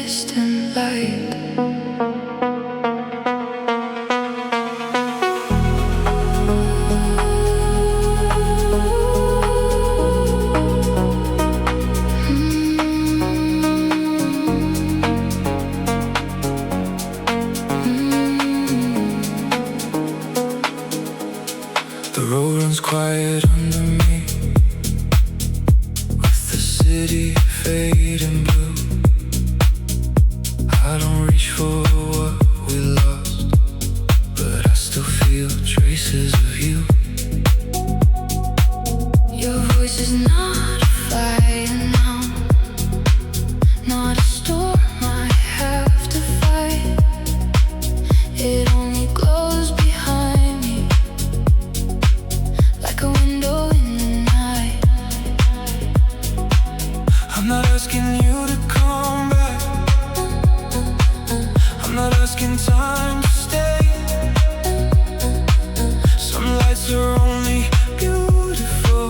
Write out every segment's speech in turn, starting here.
distant light. The road runs quiet under me, with the city fading blue. I don't reach for what we lost, but I still feel traces of you. Your voice is not a fire now, not a storm I have to fight. It only glows behind me, like a window in the night. I'm not asking you to come back, I'm not asking time to stay. Some lights are only beautiful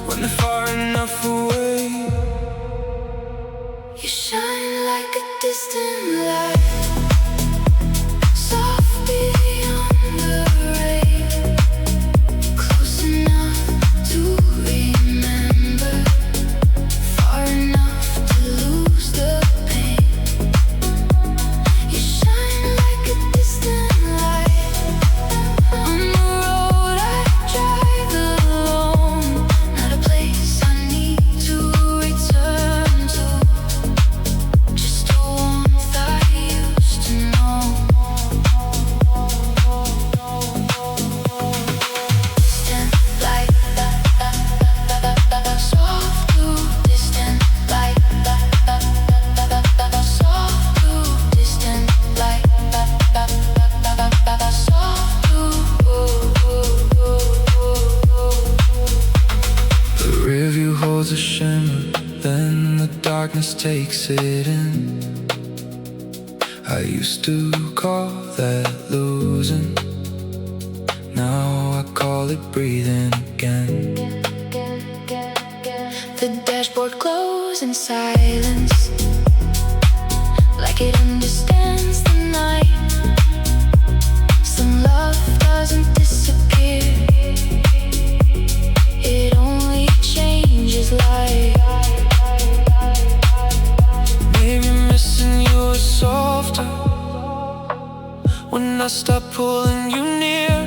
when they're far enough away. You shine like a distant light, soft beyond the rain, close enough to remember, far enough to lose the pain. You shine like a distant light on the road I drive alone, not a place I need to return to, just a warmth I used to know. Distant light, soft blue. Distant light, soft blue. Distant light, soft blue. The rearview holds a shimmer, then the darkness takes it in. I used to call that losing, now I call it breathing again. The dashboard glows in silence, like it understands the night. Some love doesn't disappear, it only changes light. Maybe missing you is softer when I stop pulling you near.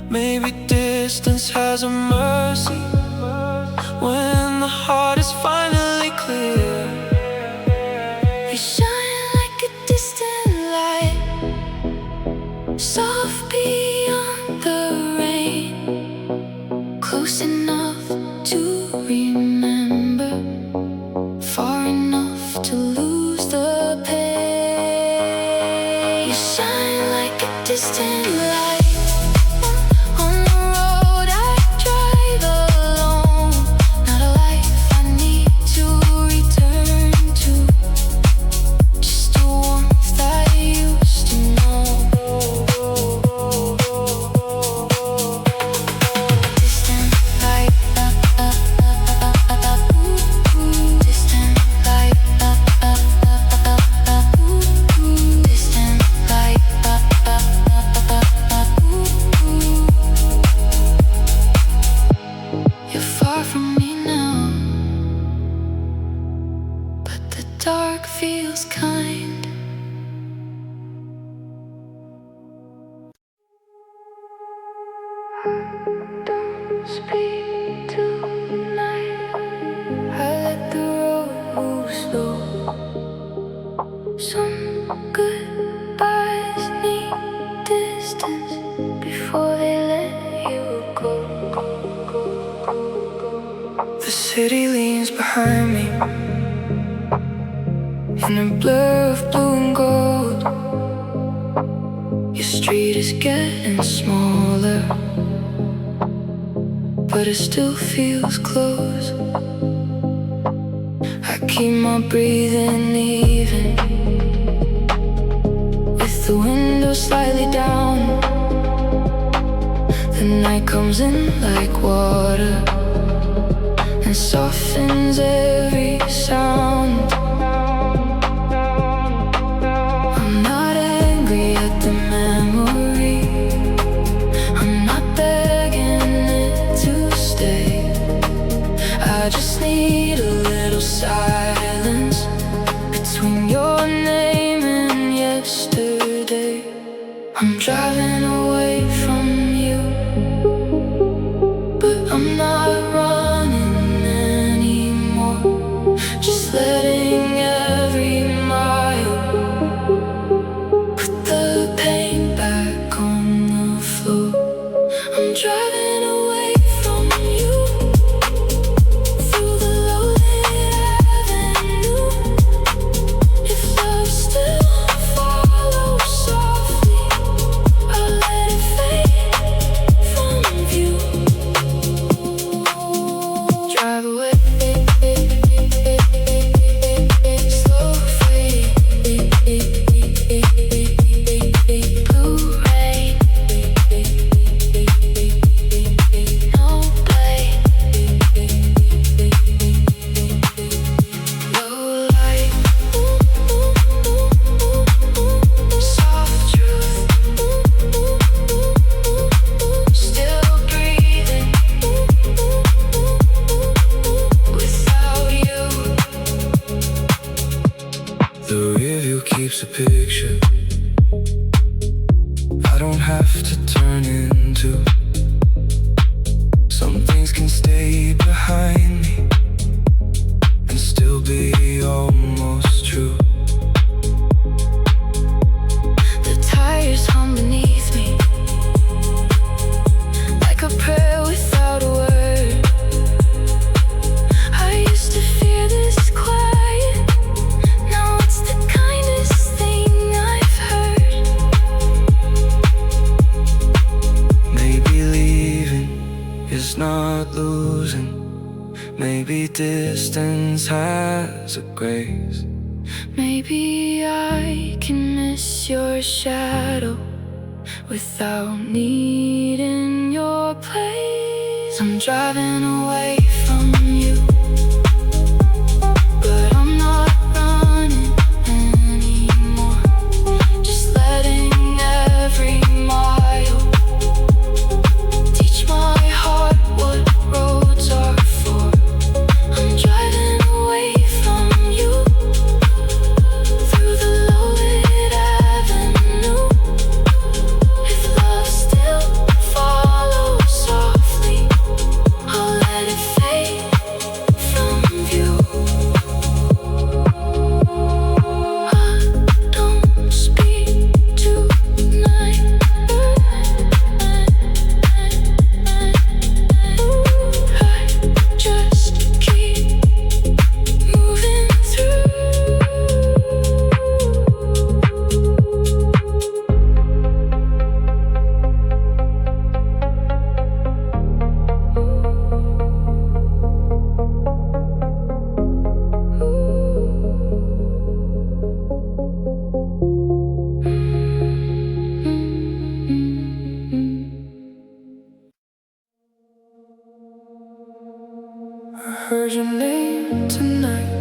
Maybe distance has a mercy when the heart is finally clear. You shine like a distant light, soft beyond the rain, close enough to remember, far enough to lose the pain. You shine like a distant light on the road I drive alone, not a life I need to return to, just a warmth I used to know. Distant light, distant light, distant light. You're far from me now, but the dark feels kind. Don't speak tonight, I let the road move slow. Some goodbyes need distance before they let you go. The city leans behind me in a blur of blue and gold. Your street is getting smaller, but it still feels close. I keep my breathing even, with the window slightly down. The night comes in like water, and softens every sound. I'm not angry at the memory, I'm not begging it to stay. I just need a little silence between your name and yesterday. I'm driving away from you, but I'm not running anymore. Just letting every mile put the pain back on the floor. I'm driving away from you through the low-lit avenue. If love still follows softly, I'll let it fade from view. Drive away, slow fade, blue rain, no blame, low light, soft truth, still breathing without you. The rearview keeps a picture I don't have to turn into. Some things can stay behind me and still be almost true. The tires hum beneath me like a prayer without a word. I used to fear this quiet, now it's the kindest thing I've heard. Maybe leaving is not losing. Maybe distance has a grace. Maybe I can miss your shadow without needing your place. I'm driving away from you, but I'm not running anymore. Just letting every mile teach my heart what roads are for. I'm driving away from you through the low-lit avenue. If love still follows softly, I'll let it fade from view. I don't speak tonight. I just keep moving through. I heard your name tonight.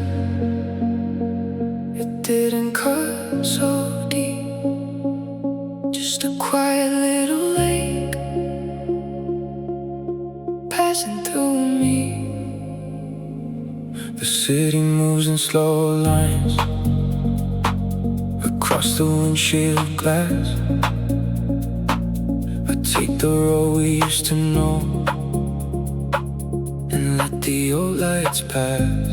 It didn't cut so deep. Just a quiet little lake passing through me. The city moves in slow lines across the windshield glass. I take the road we used to know and let the old lights pass.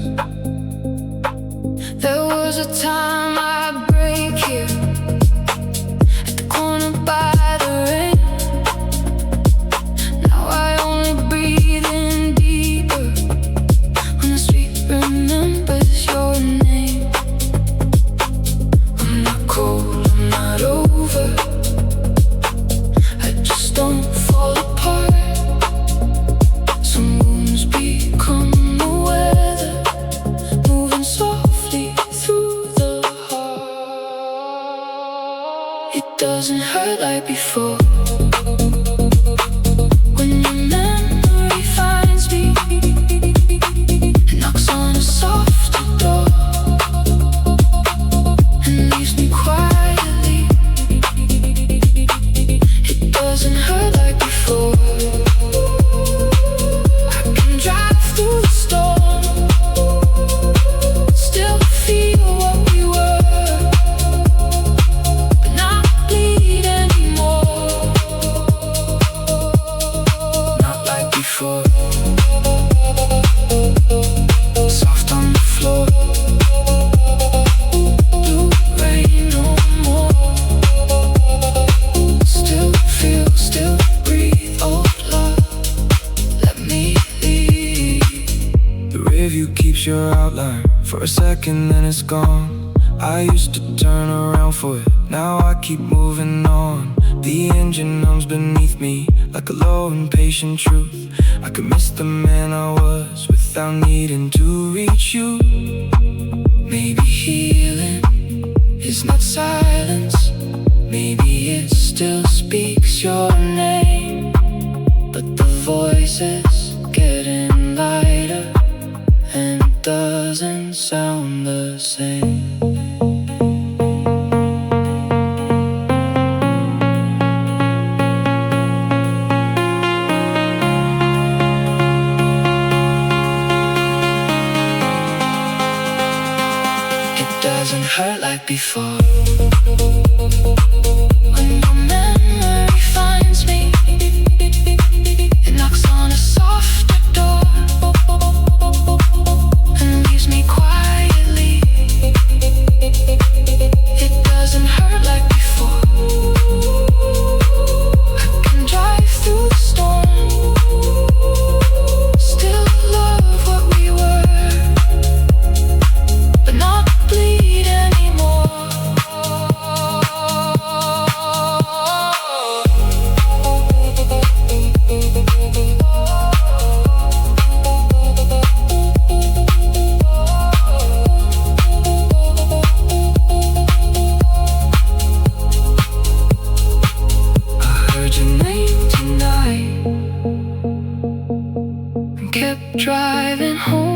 There was a time I'd break here at the corner by the rain. Now I only breathe in deeper when the street remembers your name. I'm not cold, I'm not over, I just don't fall apart. Some wounds become the weather, moving softly through the heart. rear view keeps your outline for a second, then it's gone. I used to turn around for it, now I keep moving on. The engine hums beneath me like a low impatient truth. I could miss the man I was without needing to reach you. Maybe healing is not silence, maybe it still speaks your name, but the voice is getting lighter and doesn't sound the same. It doesn't hurt like before. When your memory finds me, it knocks on a softer door and leaves me quietly. It doesn't hurt like before. I can drive through the storm, still love what we were, but not bleed anymore. I heard your name tonight and kept driving home.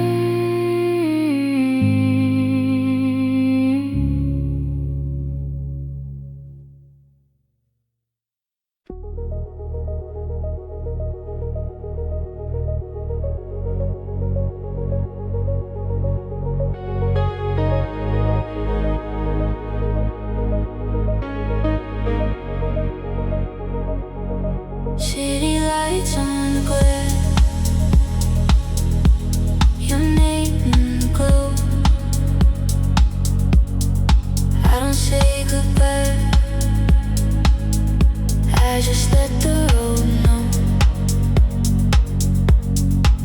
City lights on the glare, your name in the glow. I don't say goodbye, I just let the road know.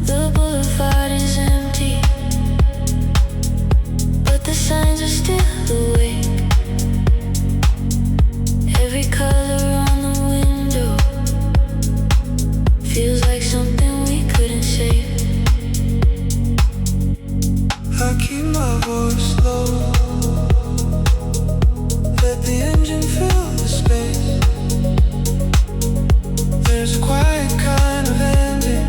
The boulevard is empty, but the signs are still awake. Every color on the window feels like something we couldn't save. I keep my voice low, let the engine fill the space. There's a quiet kind of ending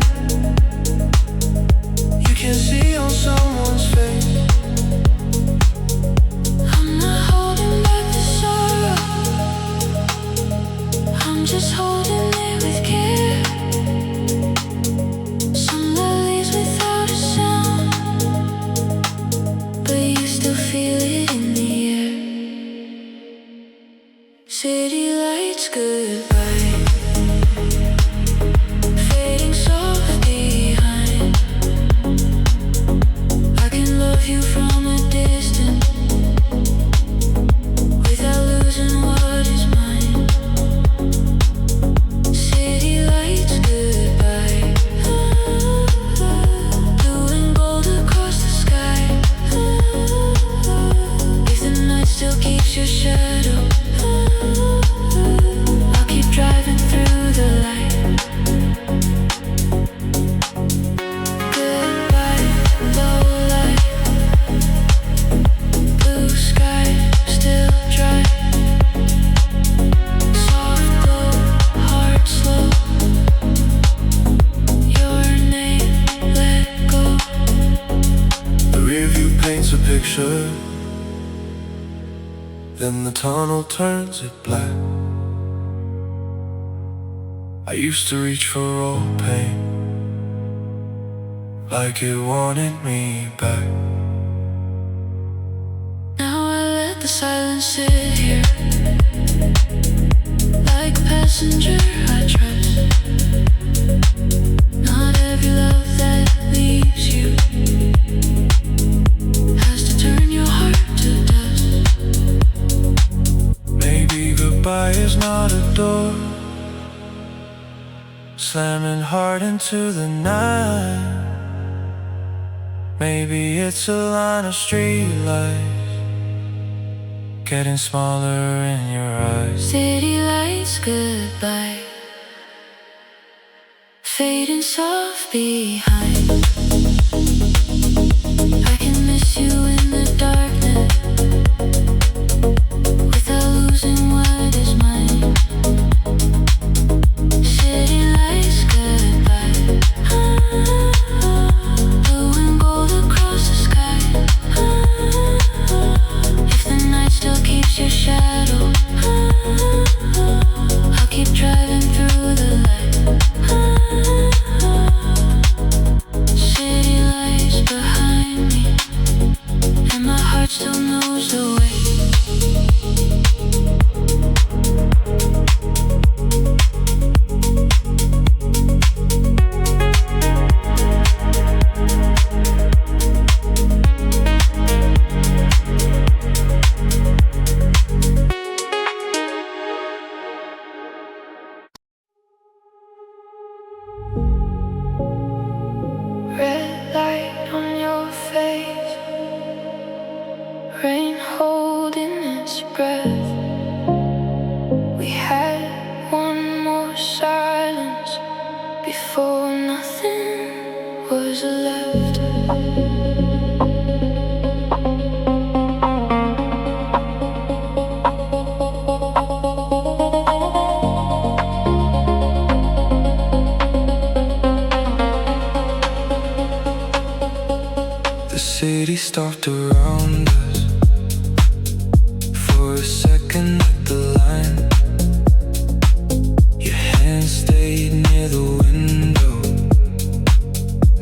you can see on someone's face. I'm not holding back the sorrow, I'm just holding it with care. Some leaves without a sound, but you still feel it in the air. City lights goodbye, fading soft behind. I can love you from a distance without losing what is mine. City lights goodbye, blue and gold across the sky. If the night still keeps your shadow, I'll keep driving through the light. Goodbye, low light, blue sky still dry. Soft glow, heart slow, your name let go. The rear view paints a picture, then the tunnel turns it black. I used to reach for all pain, like it wanted me back. Now I let the silence sit here, like a passenger I trust. Not every love that leaves you has to turn your heart to dust. Maybe goodbye is not a door slamming hard into the night. Maybe it's a line of streetlights getting smaller in your eyes. City lights goodbye, fading soft behind. I can miss you in the darkness without losing what is mine. City lights goodbye, blue and gold across the sky. If the night still keeps your shadow, I'll keep driving through the light. City lights behind me, and my heart still knows the way. Red light on your face, rain holding its breath. We had one more silence before nothing was left. The city stopped around us for a second at the line. Your hand stayed near the window,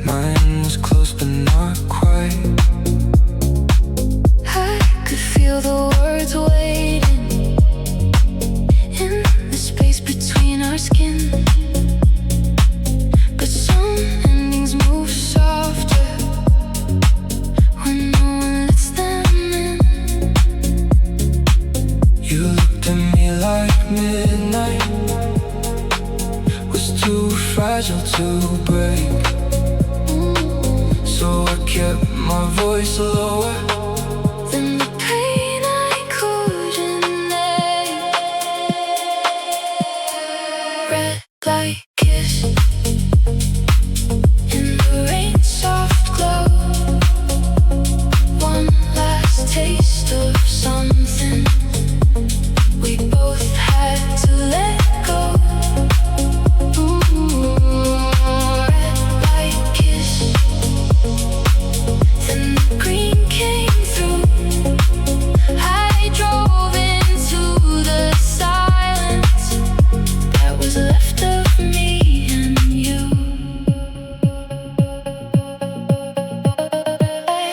mine was close but not quite. I could feel the words waiting in the space between our skin, but some endings move softer when no one lets them in. You looked at me like midnight was too fragile to break, so I kept my voice lower. Then the pain I couldn't name. Red light kiss in the rain, soft glow. One last taste of something we both had to let go. Red light kiss, then the green came through. I drove into the silence that was left of me and you.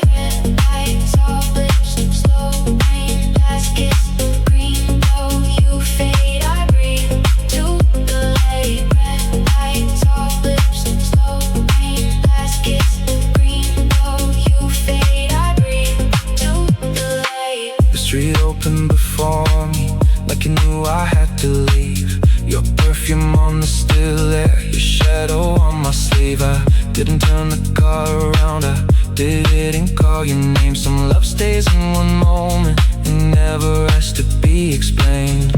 Red lights, soft lips, slow rain, last kiss, green glow, you fade, I breathe to the light. Red lights, soft lips, slow rain, last kiss, green glow, you fade, I breathe to the light. The street opened before me, like I knew I had to leave. Your perfume on the still air, your shadow on my sleeve. I didn't turn the car around, I didn't call your name. Some love stays in one moment and never has to be explained.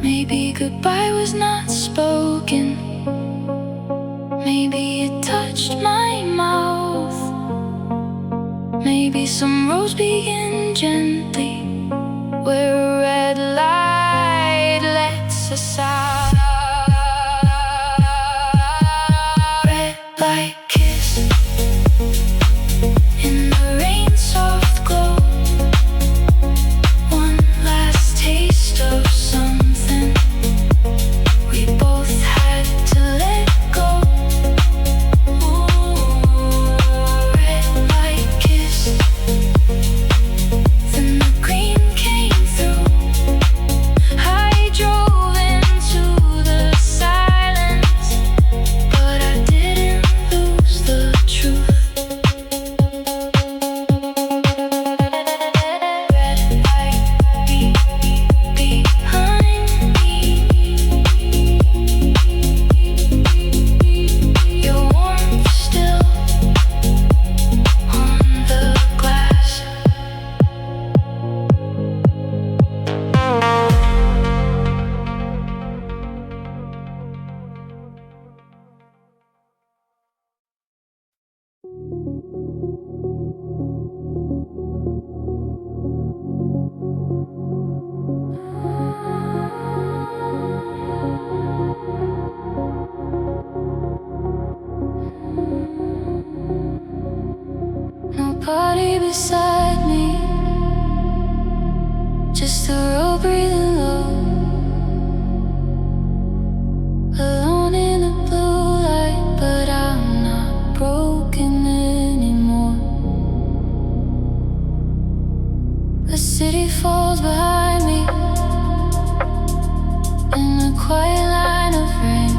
Maybe goodbye was not spoken, maybe it touched my mouth. Maybe some roads begin gently where a red light lets us out. Red light kiss in the rain, soft glow. One last taste of something we both had to let go. Red light kiss, then the green came through. I drove into Nobody beside me, just the road breathing low, alone in the blue light, but I'm not broken anymore. The city falls behind me in a quiet line of rain.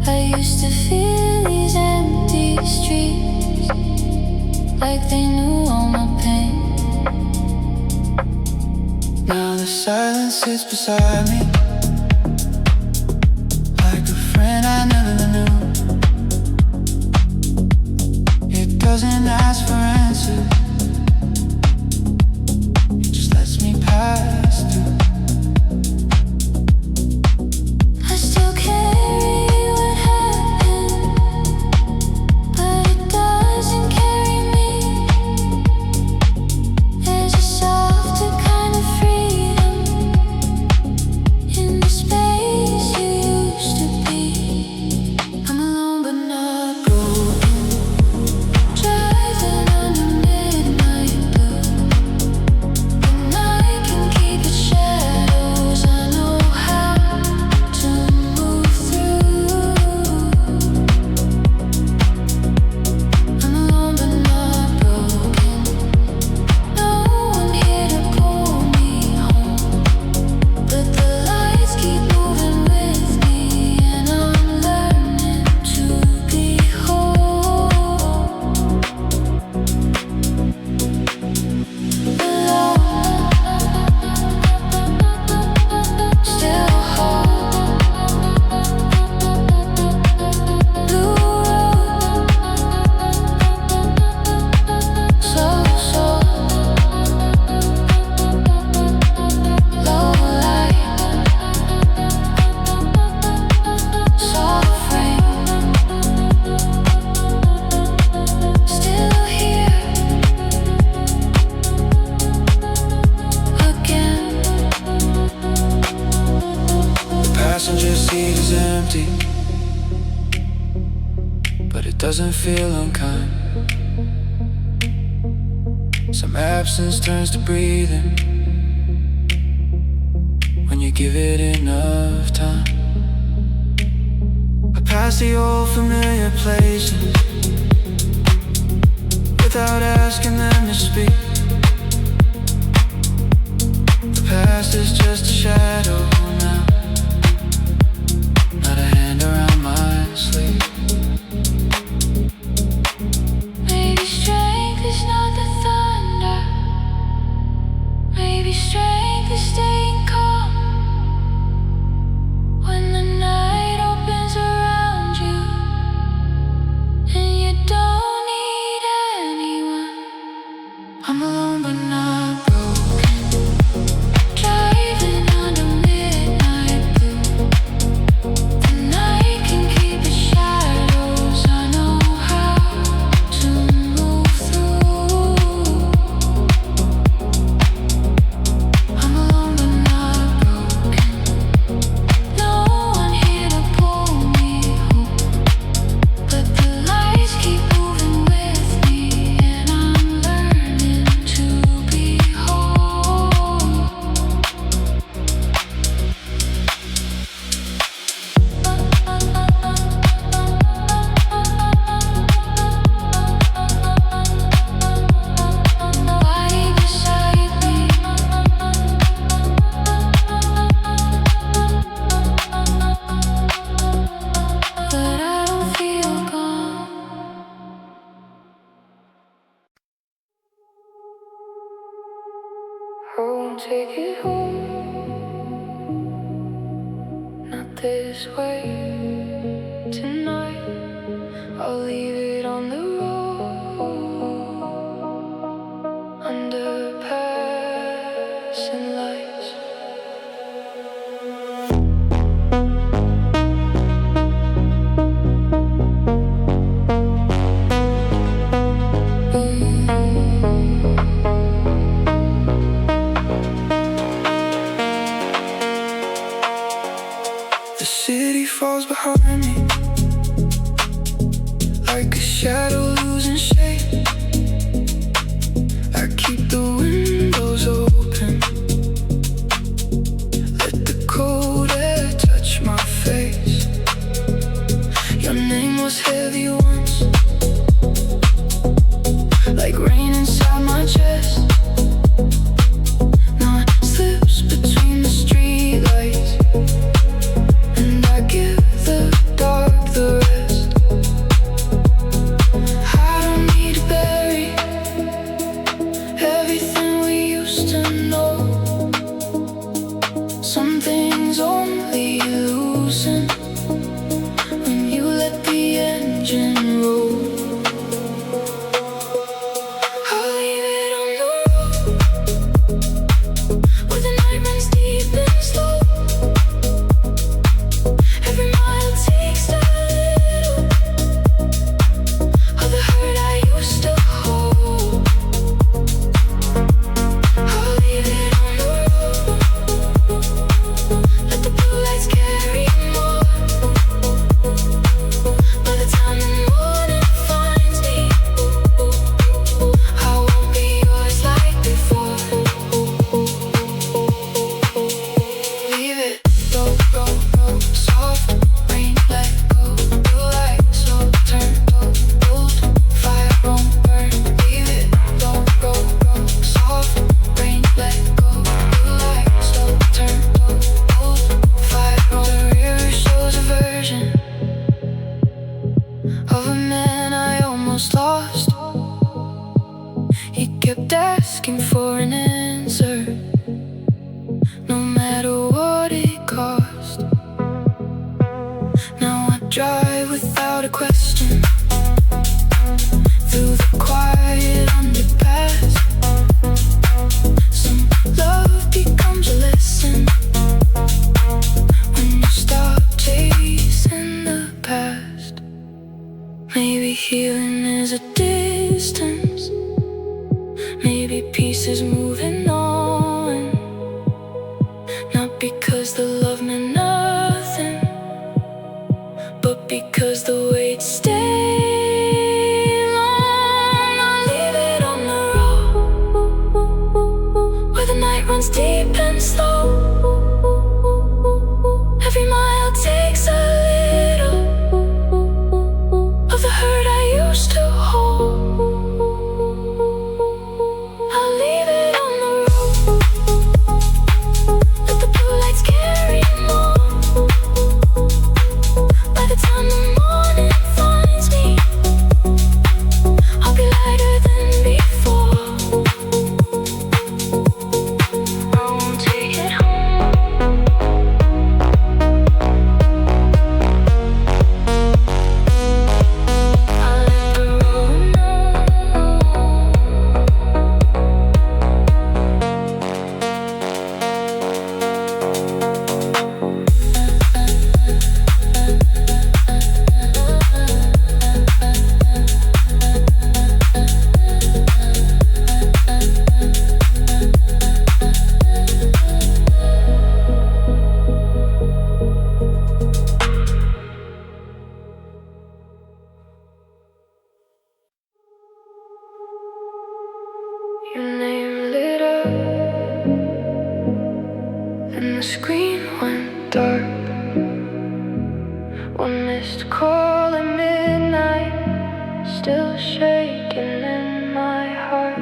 I used to feel these empty streets like they knew all my pain. Now the silence sits beside me, like a friend I never knew. It doesn't ask for answers, it just lets me pass through. I still carry what happened, but it doesn't carry me. There's a softer kind of freedom in the space you used to be. I'm alone but not broken, driving under midnight blue. The night can keep its shadows, I know how to move through. I'm alone but not broken, no one here to pull me home, but the lights keep moving with me, and I'm learning to be whole. Alone, still whole. Blue road, so low light, soft rain, still here again. The passenger seat is empty, but it doesn't feel unkind. Some absence turns to breathing when you give it enough time. I pass the old familiar places without asking them to speak. The past is just a shadow now, not a hand around my sleeve. Maybe strength is not the thunder, maybe strength is staying calm when the night opens around you and you don't need anyone. I'm alone but not broken, driving under midnight blue. The night can keep its shadows, I know how to move through. I'm alone but not broken, no one here to pull me home, but the lights keep moving with me, and I'm learning to be whole. Nobody beside me, but I don't feel gone. I won't take it home, not this way tonight. I'll leave it on the road, under passing lights. shadow losing shape. I keep the windows open, let the cold air touch my face. Your name was heavy once, like rain inside my chest. Now it slips between the streetlights, and I give the dark the rest. I don't need to bury everything we used to know. Some things only loosen when you let the engine roll. I'll leave it on the road, where the night runs deep and slow. Every mile takes a little of the hurt I used to hold. I'll leave it on the road, let the blue lights carry more. By the time the morning finds me, I won't be yours like before. Leave it, go, go, go, soft rain, let go. The lights all turned old, fire won't burn. Leave it, go, go, go, soft rain, let go. The lights all turned old, fire won't. The river shows a version of a man I almost lost. He kept asking for an answer, no matter what it cost. Now I drive without a question through the quiet underpass. Some love becomes a lesson when you stop chasing the past. Maybe healing is a distance, maybe peace is moving on. Not because the love meant nothing, but because the wait stayed long. I'll leave it on the road, where the night runs deep and slow. Every mile takes a little of the hurt I used to hold. I'll leave it on the road, let the blue lights carry more. By the time the morning finds me, I'll be lighter than before. I won't take it home, I'll let the road know. Your name lit up, and the screen went dark. One missed call at midnight, still shaking in my heart.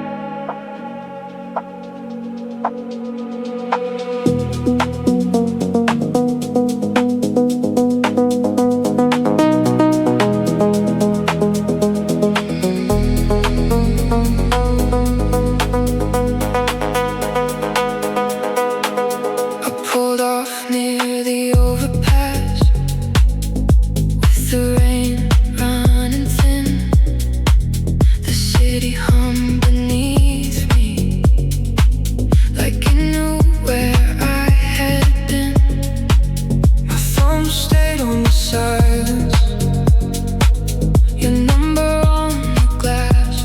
I pulled off near the overpass, with the rain running thin, the city hum beneath me, like it knew where I had been. My phone stayed on the silence, your number on the glass.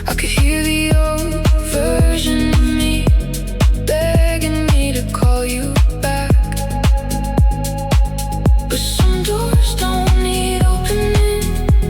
I could hear the old version of me begging me to call you back. But some doors don't need opening,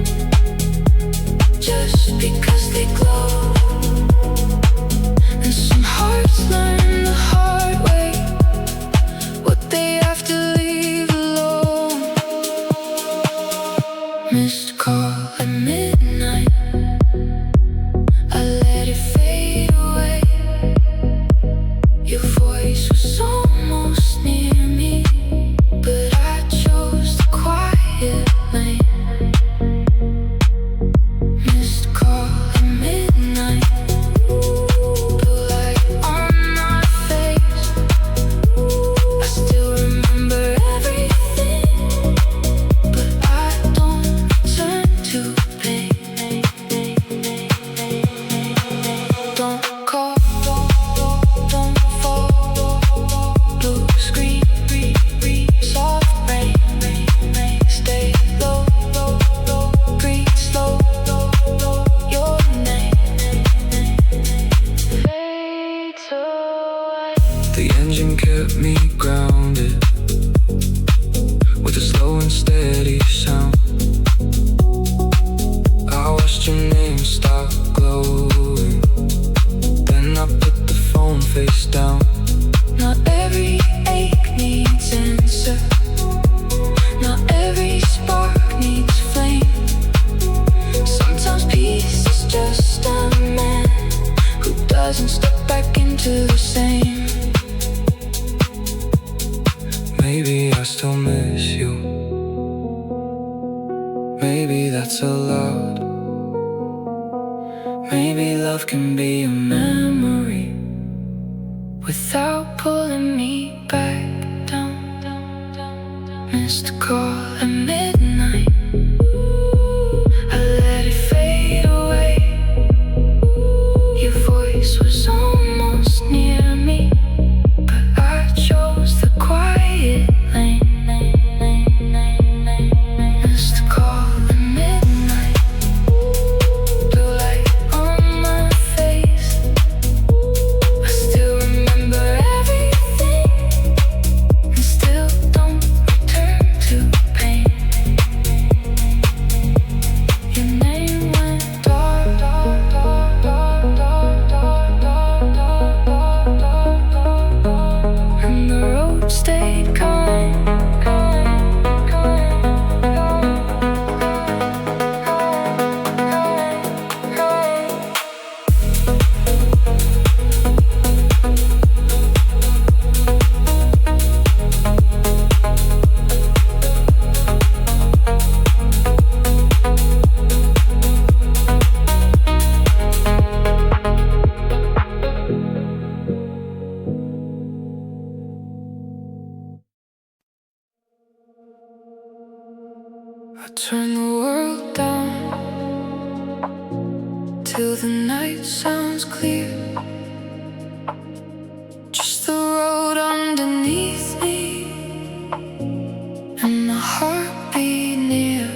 Maybe that's allowed. Maybe love can be a memory without pulling me back down. Missed a call at midnight, I let it fade away. Your voice was almost near me, but I chose the quiet lane. Missed a call at midnight, blue light on my face. I still remember everything and still don't return to pain. Your name went dark, and the road stayed kind. I turn the world down till the night sounds clear. Just the road underneath me and my heartbeat near.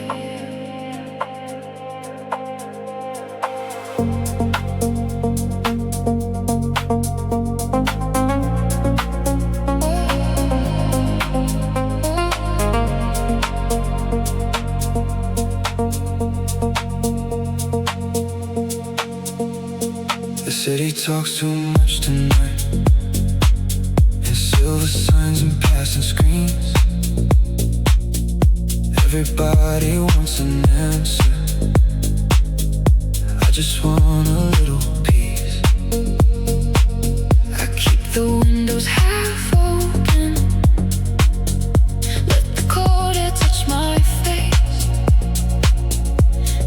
The city talks too much tonight, and silver signs and passing screens. Everybody wants an answer, I just want a little peace. I keep the windows half open, let the cold air touch my face.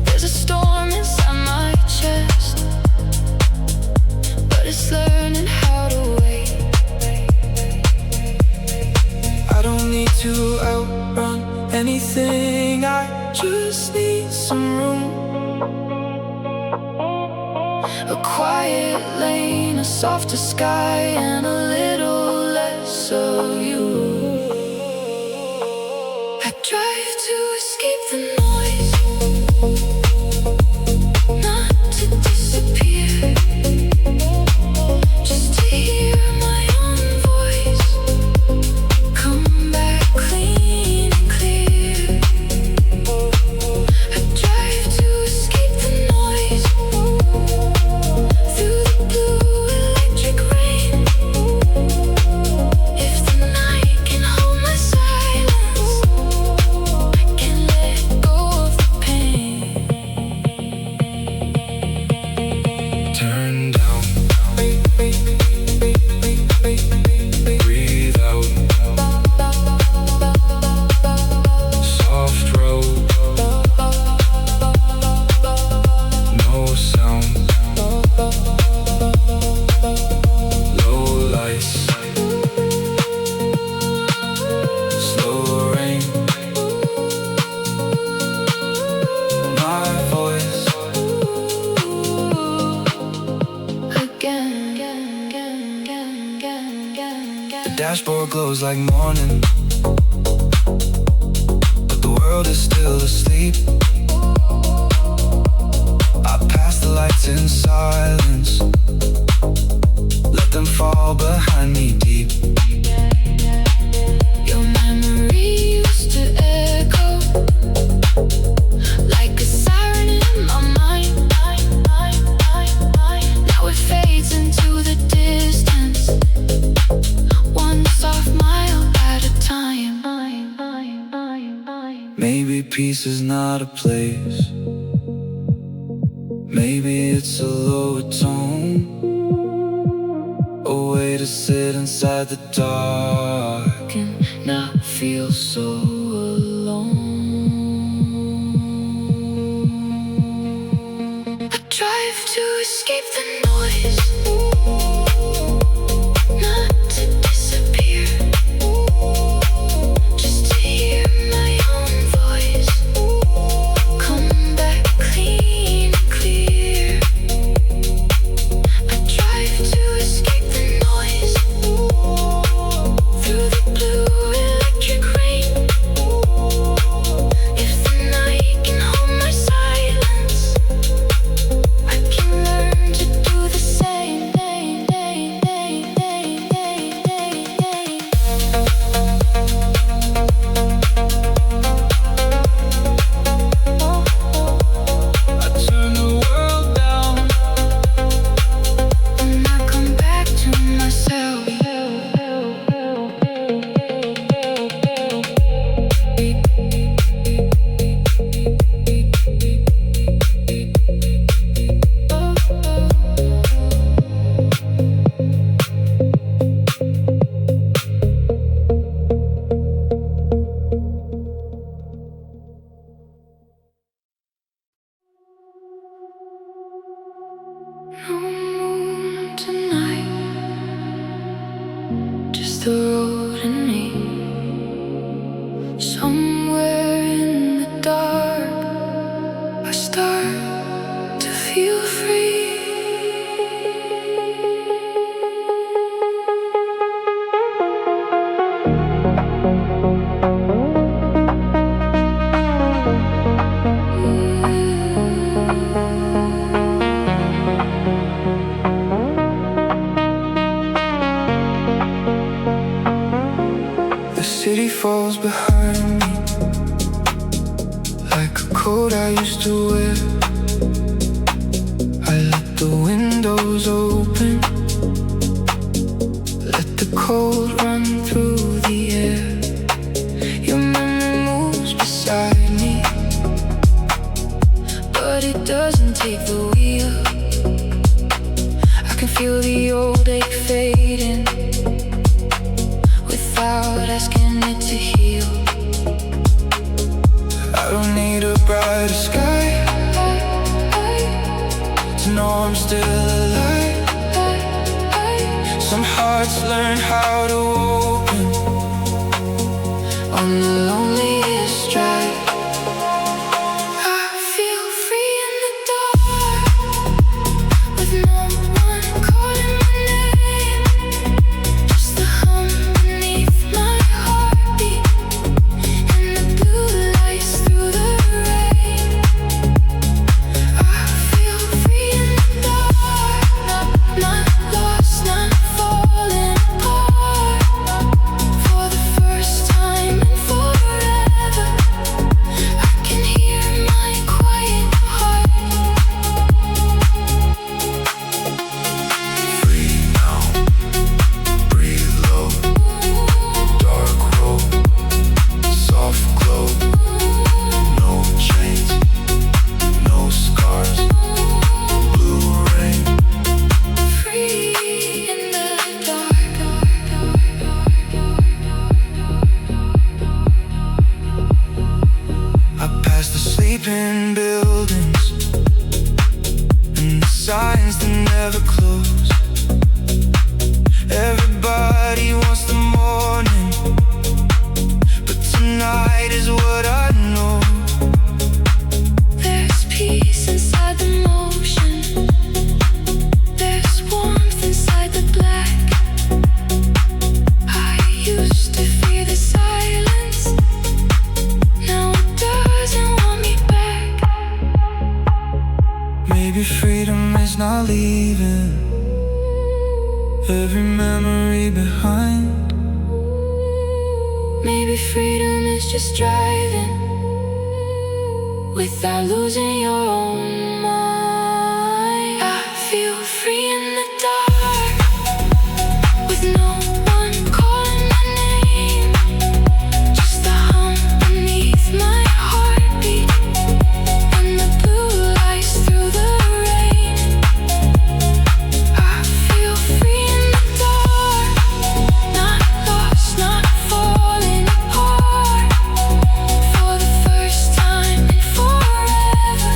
There's a storm inside my chest, but it's learning how to wait. I don't need to outrun anything, I just need some room. A quiet lane, a softer sky, and a little less of you. I drive to escape the noise, not to disappear, just to hear my own voice come back clean and clear. I drive to escape the noise, through the blue electric rain. If the night can hold my silence, I can let go of the pain. Turn down, breathe out, soft road, no sound, low lights, slow rain, my voice again. The dashboard glows like morning, but the world is still asleep. I pass the lights in silence, let them fall behind me deep. Your memory used to echo like a siren in my mind. Now it fades into the distance, one soft mile at a time. Maybe peace is not a place, maybe it's a lower tone, a way to sit inside the dark and not feel so alone. escape the noise, not to disappear, just to hear my own voice come back clean and clear. I drive to escape the noise through the blue electric rain. If the night can hold my silence, I can learn to do the same. I turn the world down. And I come back to myself. No moon tonight, just the road and me. Somewhere in the dark, I start to feel free. The city falls behind me like a coat I used to wear. I let the windows open, let the cold run through the air. Your memory moves beside me, but it doesn't take the wheel. I can feel the old ache fading without asking it to heal. I don't need a brighter sky to know I'm still alive. Some hearts learn how to open on the loneliest drive. I feel free in the dark, with no one calling my name, just the hum beneath my heartbeat and the blue lights through the rain. I feel free in the dark, not lost, not falling apart. For the first time in forever, I can hear my quiet heart. Free now, breathe low, dark road, soft glow, no chains, no scars, blue rain. Free in the dark. I pass the sleeping buildings and the signs that never close. Everybody wants the morning, but tonight is what I know. There's peace inside the motion. There's warmth inside the black. I used to fear the silence. Now it doesn't want me back. Maybe freedom is not leaving every memory behind. Maybe freedom is just driving without losing your own mind. I feel free in the dark, with no one calling my name, just the hum beneath my heartbeat and the blue lights through the rain. I feel free in the dark, not lost, not falling apart. For the first time in forever,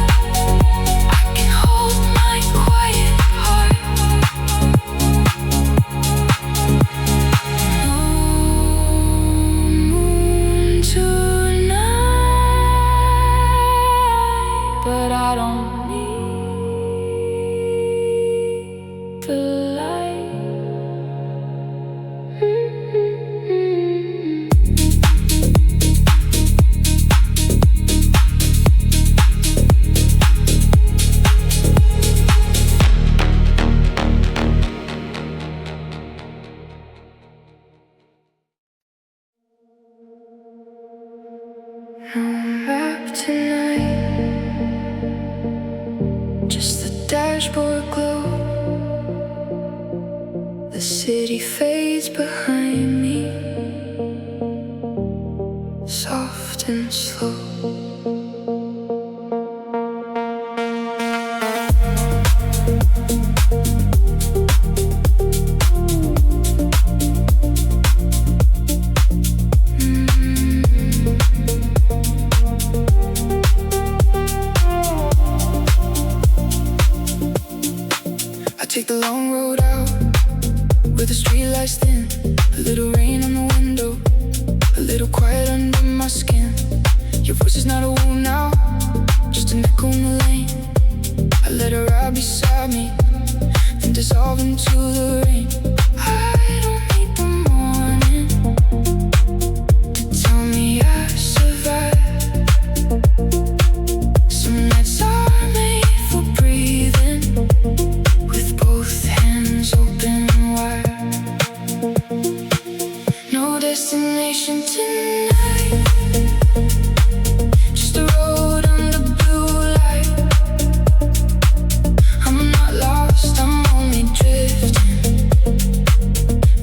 I don't need the light. No map tonight, just the dashboard glow. The city fades behind me, soft and slow. Take the long road out, where the streetlights thin. A little rain on the window, a little quiet under my skin. Your voice is not a wound now, just an echo in the lane. I let her ride beside me, then dissolve into the rain. I don't need the morning to tell me I survived. Some nights are made for breathing, both hands open wide. No destination tonight, just a road under blue light. I'm not lost, I'm only drifting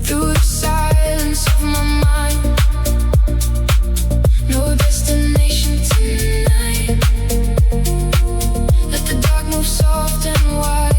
through the silence of my mind. No destination tonight, let the dark move soft and wide.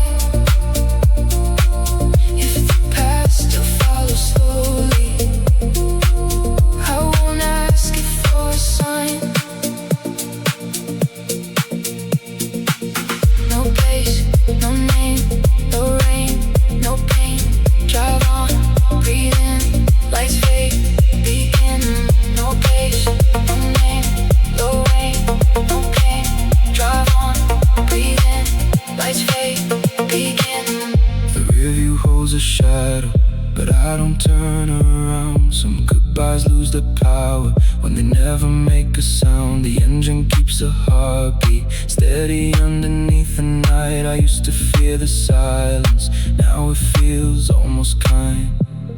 Shadow, but I don't turn around. Some goodbyes lose their power when they never make a sound. The engine keeps a heartbeat steady underneath the night. I used to fear the silence, now it feels almost kind.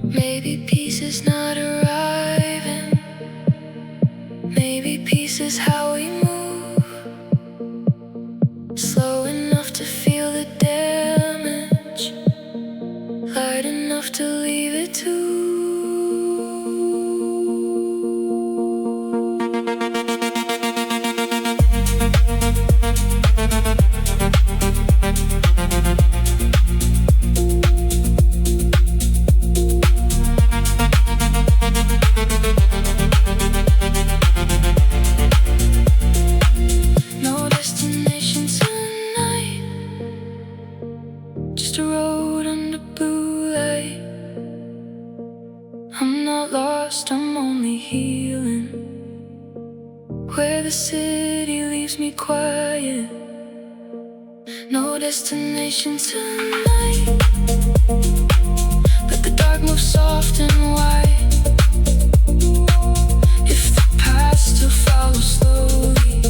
Maybe peace is not arriving, maybe peace is how we move, slow enough to feel the damage, light enough to leave it to. No destination tonight, just a road under blue light. I'm not lost, I'm only healing, where the city leaves me quiet. No destination tonight, let the dark move soft and wide. If the past still follows slowly,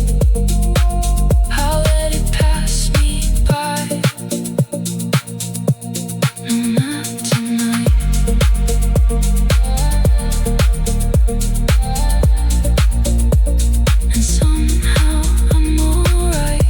I'll let it pass me by. No, not tonight. And somehow I'm alright.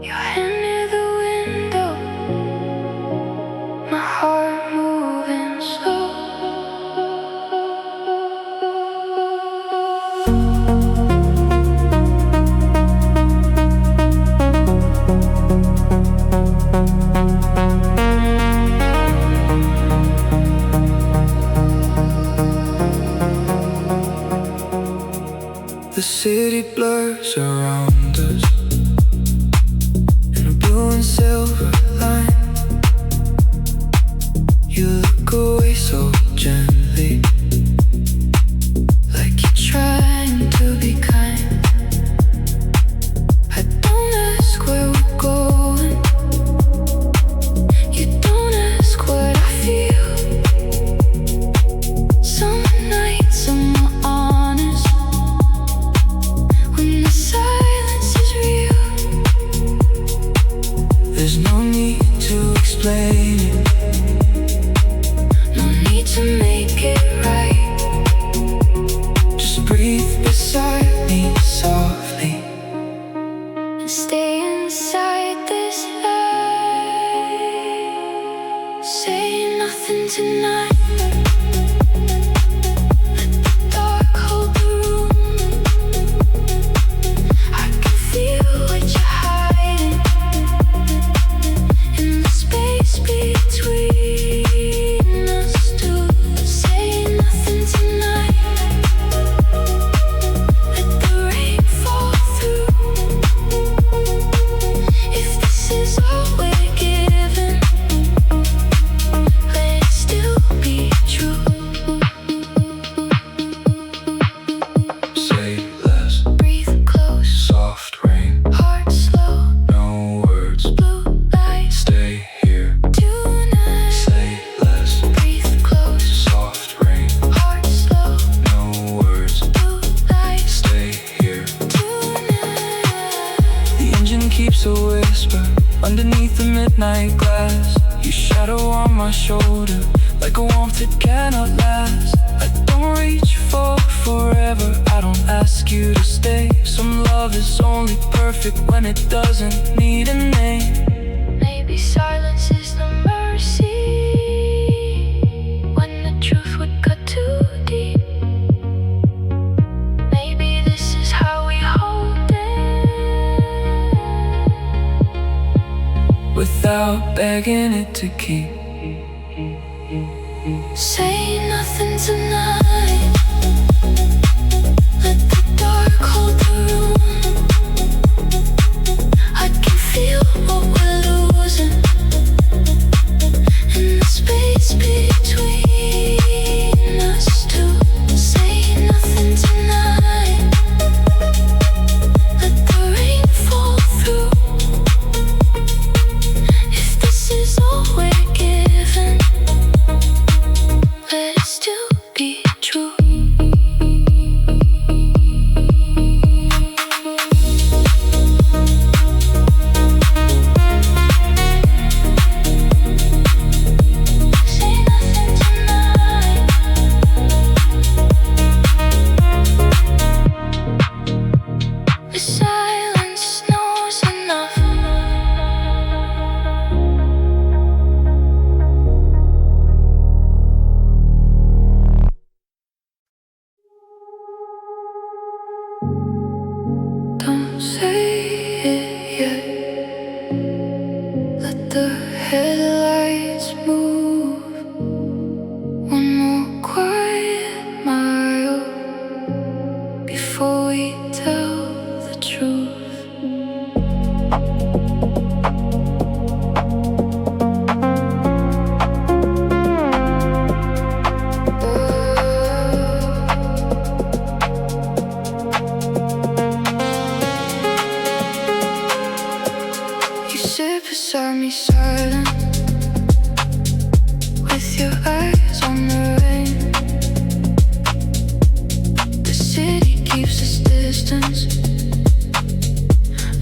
Your hand near the window, my heart moving slow. The city blurs around us in a blue and silver line. You look away so gently, Like you're trying to be kind. I don't ask where we're going. You don't ask what I feel. Some nights I'm more honest when the silence is real. there's no need to explain it. No need to make it right. Just breathe beside me softly. And stay inside this light. Say nothing tonight. Let the dark hold the room. I can feel what you're hiding in the space between us two. Say nothing tonight. Let the rain fall through. If this is all we're given, let it still be true. Say less, Breathe close, soft rain, heart slow, no words. blue light Stay here. tonight. Say less, Breathe close, soft rain, heart slow, no words. blue light Stay here. tonight. The engine keeps a whisper underneath the midnight glass. You shadow on my shoulder like a warmth that cannot last. I don't reach for forever, I don't ask you to stay. Some love is only perfect when it doesn't need a name. Maybe silence is the mercy when the truth would cut too deep. Maybe this is how we hold it Without begging it to keep. Say nothing tonight. Let the dark hold the room. I can feel what we're losing in the space between us two. Say nothing tonight. Let the rain fall through. If this is all we're given, let it still be true. Say nothing tonight. The silence knows enough. Don't say it yet. Let the headlights move. One more quiet mile before we tell the truth. You sit beside me silent, with your eyes on the rain. The city keeps its distance,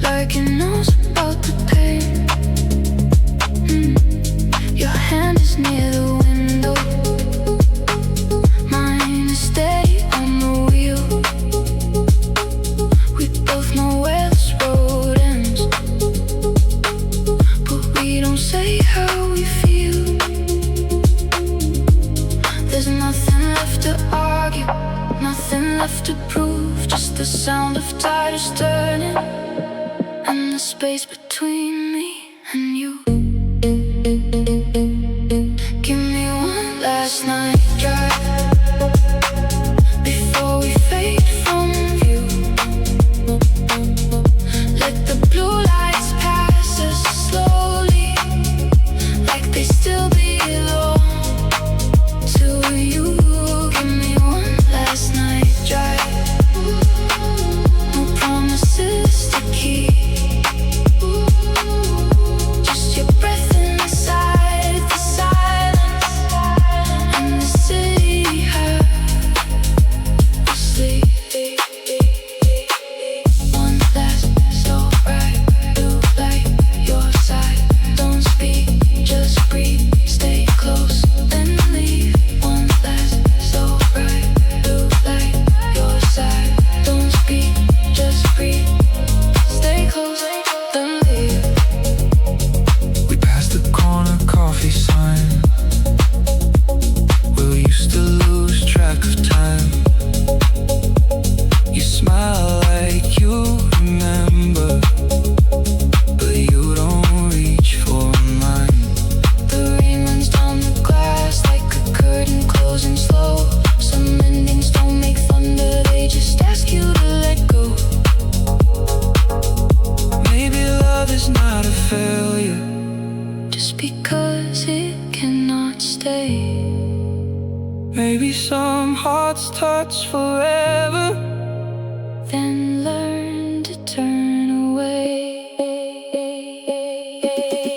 like it knows about the pain. Your hand is near the window, mine is steady on the wheel. We both know where this road ends. The sound of tires turning and the space between me and you. Give me one last night drive before we fade from view. Let the blue lights pass us slowly, like they still belong to you. Give me one last night drive. No promises to keep. Just your breath inside the silence and the city half asleep. One last slow ride, blue light, your side. Don't speak, just breathe. Stay close, then leave. One last slow ride, blue light, your side. Don't speak, just breathe. Stay close, then leave. We passed the corner coffee sign where we used to lose track of time. You smile like you remember, but you don't reach for mine. The rain runs down the glass like a curtain closing slow. Some endings don't make thunder, they just ask you to let go. Maybe love is not a failure. Just because it cannot stay. Maybe some hearts touch forever. Then learn to turn away.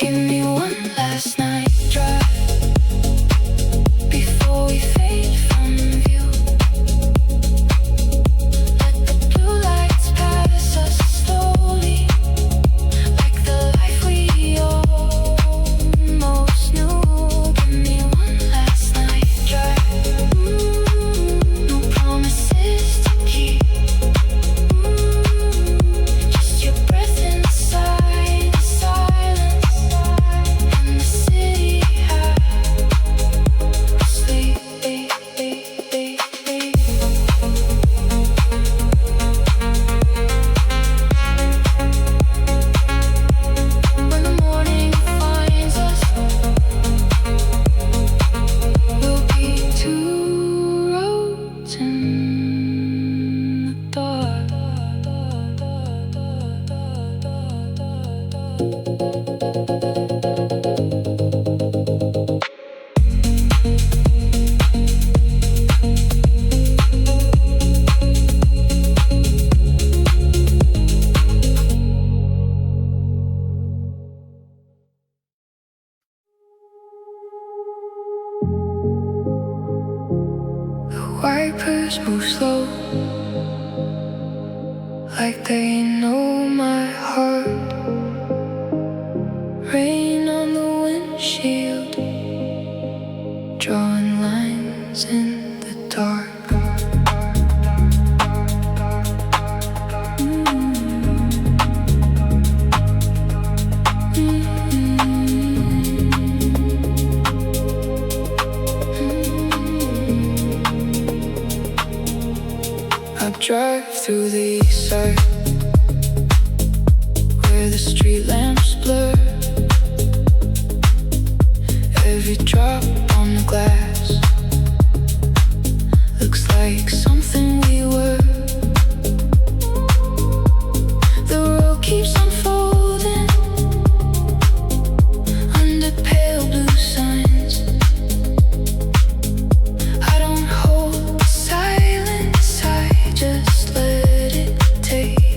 Give me one last night drive before we fade from view. Let the blue lights pass us slowly, like the life we almost knew. Give me one last night drive. No promises to keep. Just your breath inside the silence and the city half asleep. When the morning finds us, we'll be two roads in the wipers move slow, like they know my heart. Rain on the windshield, drawing lines in the dark. I drive through the east side where the street lamps blur. Every drop on the glass looks like something we were. The road keeps unfolding under pale blue signs. I don't hold the silence, I just let it take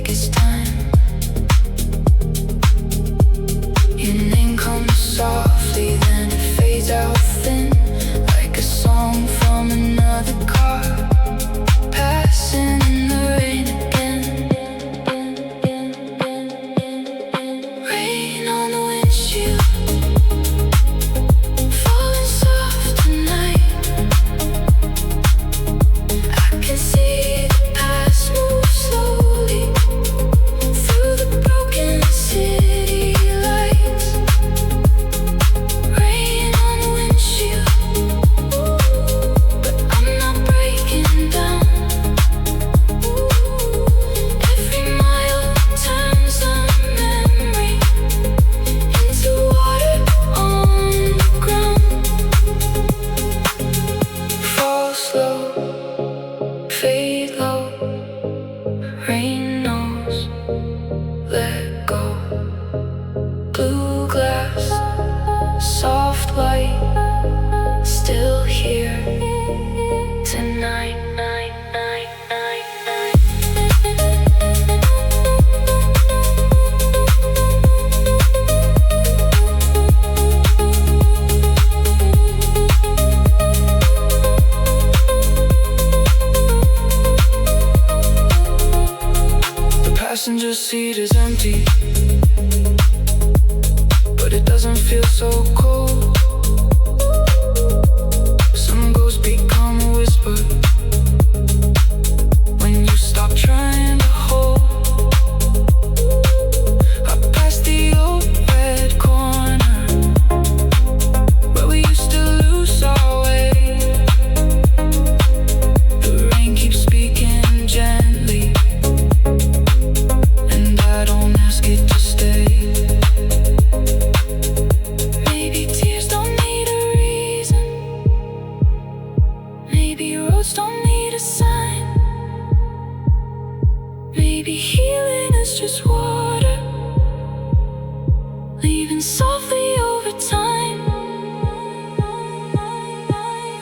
and softly over time.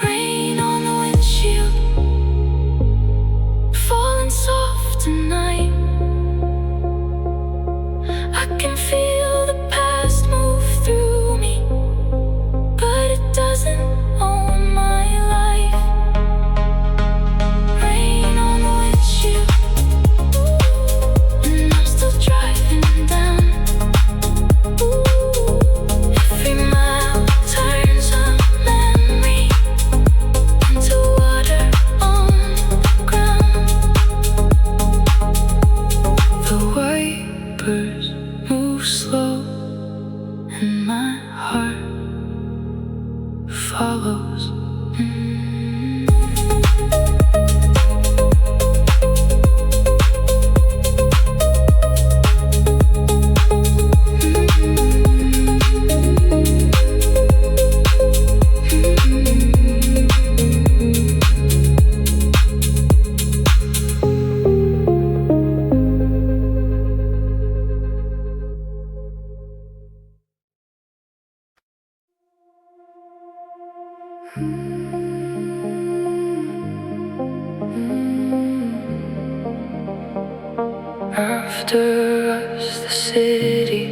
Rain on the windshield, falling soft tonight. I can feel the past move through me, but it doesn't own my life. Rain on the windshield, and I'm still driving down. Every mile turns a memory into water on the ground. The wipers move slow, and my heart follows. After us, the city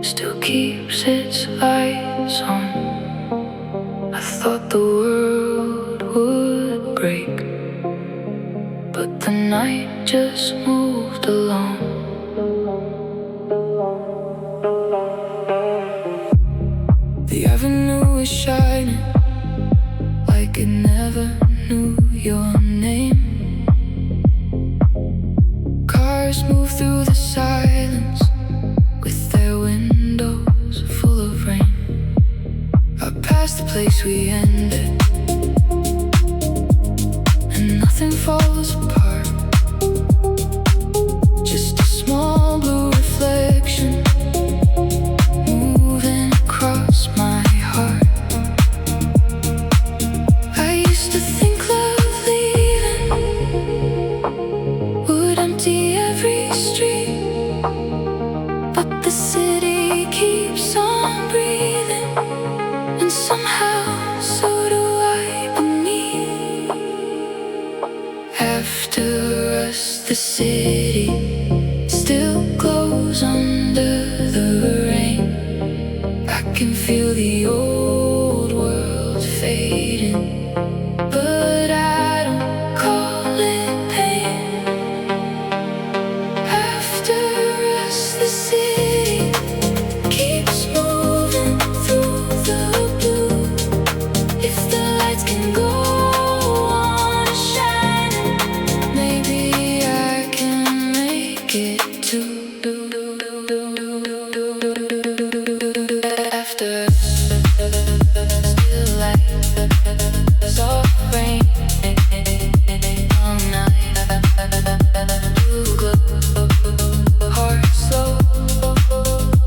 still keeps its lights on. I thought the world would break, but the night just moved along. The avenue is shining like it never knew your name. Cars move through the silence with their windows full of rain. I passed the place we ended, and nothing falls apart. Just a small blue reflection moving across my heart. I used to think love leaving would empty every street, but the city keeps on breathing, and somehow so do I beneath. After us, the city still glows under the rain. I can feel the old world fading, but I don't call it pain. After us, the city keeps moving through the blue. If the lights can go on shining, maybe I can make it too. After still like soft rain all night. Blue glow, heart slow,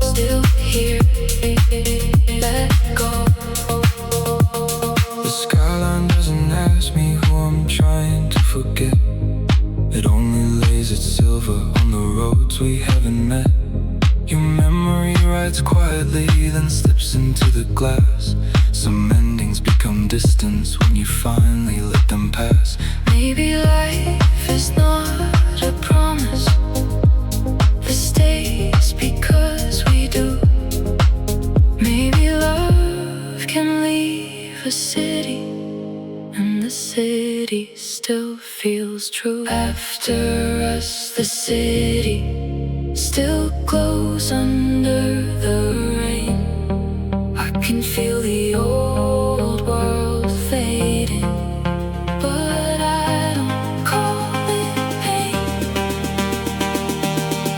still here, let go. The skyline doesn't ask me who I'm trying to forget. It only lays its silver on the roads we haven't met. Your memory rides quietly, then slips into the glass. Some endings become distance when you finally let them pass. Maybe life is not a promise that stays because we do. Maybe love can leave a city, and the city still feels true. After us, the city still glows under the rain. I can feel the old world fading, but I don't call it pain.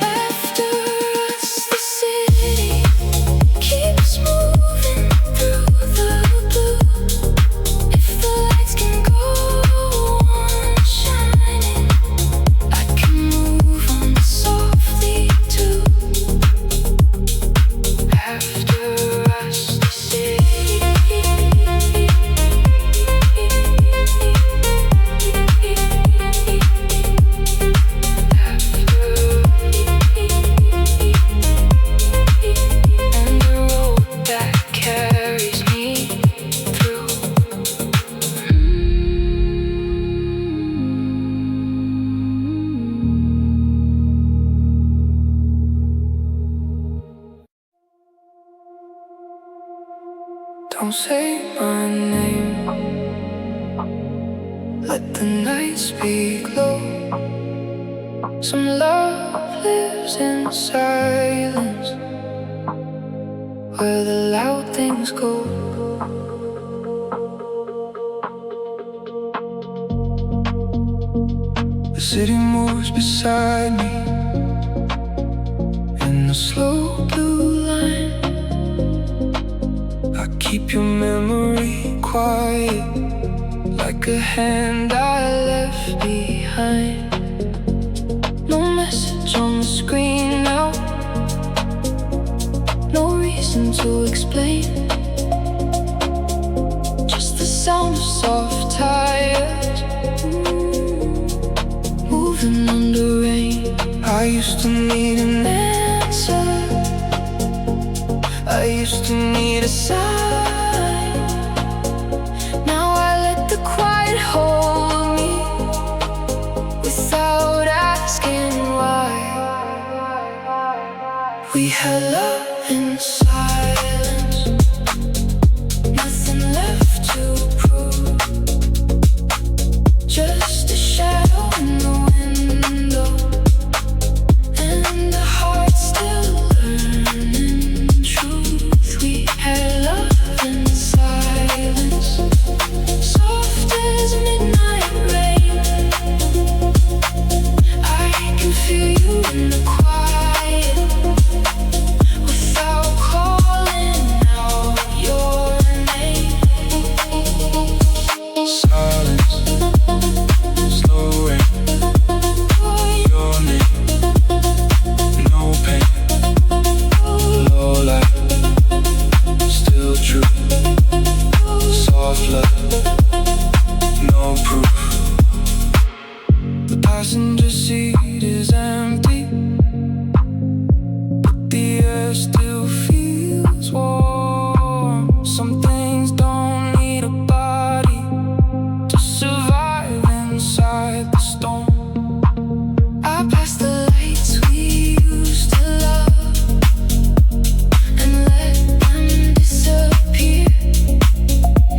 After us, the city keeps moving through the blue. If the lights can go on shining, I can move on softly too. Don't say my name. Let the night speak low. Some love lives in silence, where the loud things go. The city moves beside me in the slow blue line. I keep your memory quiet, like a hand I left behind. No message on the screen now, no reason to explain. Just the sound of soft tires moving under rain. I used to need an answer, I used to need a sign. Now I let the quiet hold me without asking why. We had love in silence, nothing left to prove. Just a shadow in the window, and the heart still learning truth. We had love in silence, soft as midnight rain. I can feel you in the quiet, without calling out your name. Silence, slow rain, your name. No pain, low light, still true. Soft love, no proof. The passenger seat is empty, but the air still feels warm. Some things don't need a body to survive inside the storm. I passed the lights we used to love and let them disappear.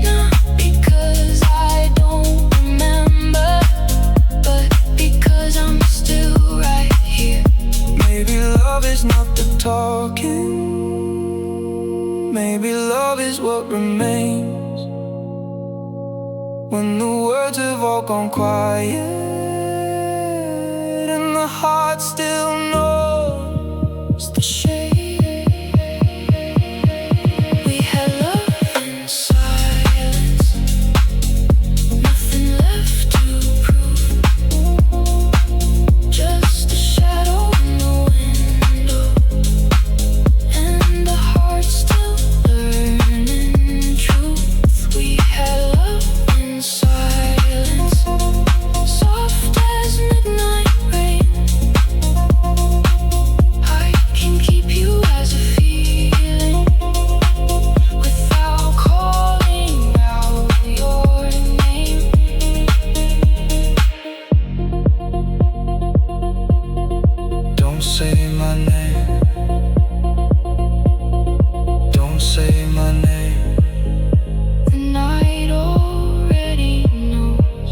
Not because I don't remember, but because I'm still right here. Maybe love is not the talking, maybe love is what remains when the words have all gone quiet and the heart still knows the shade. We had love in silence, nothing left to prove. Just a shadow in the window, and the heart still learning truth. We had love in silence, soft as midnight rain. I can keep you as a feeling without calling out your name. Don't say my name, don't say my name. The night already knows.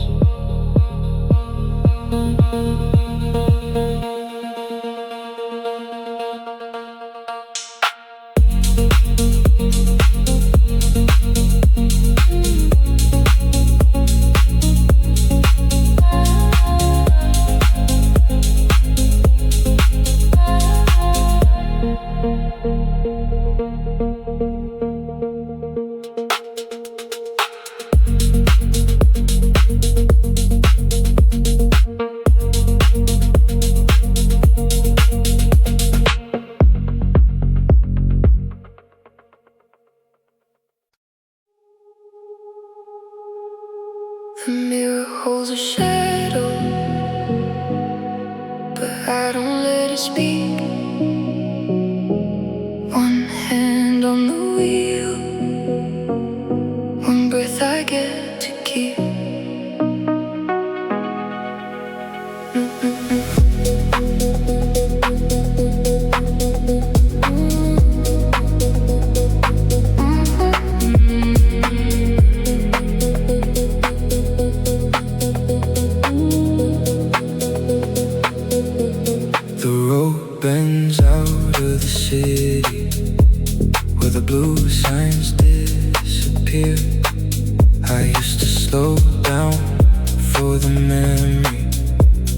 The mirror holds a shadow, but I don't let it speak. One hand on the wheel, one breath I get to keep. where the blue signs disappear. I used to slow down for the memory.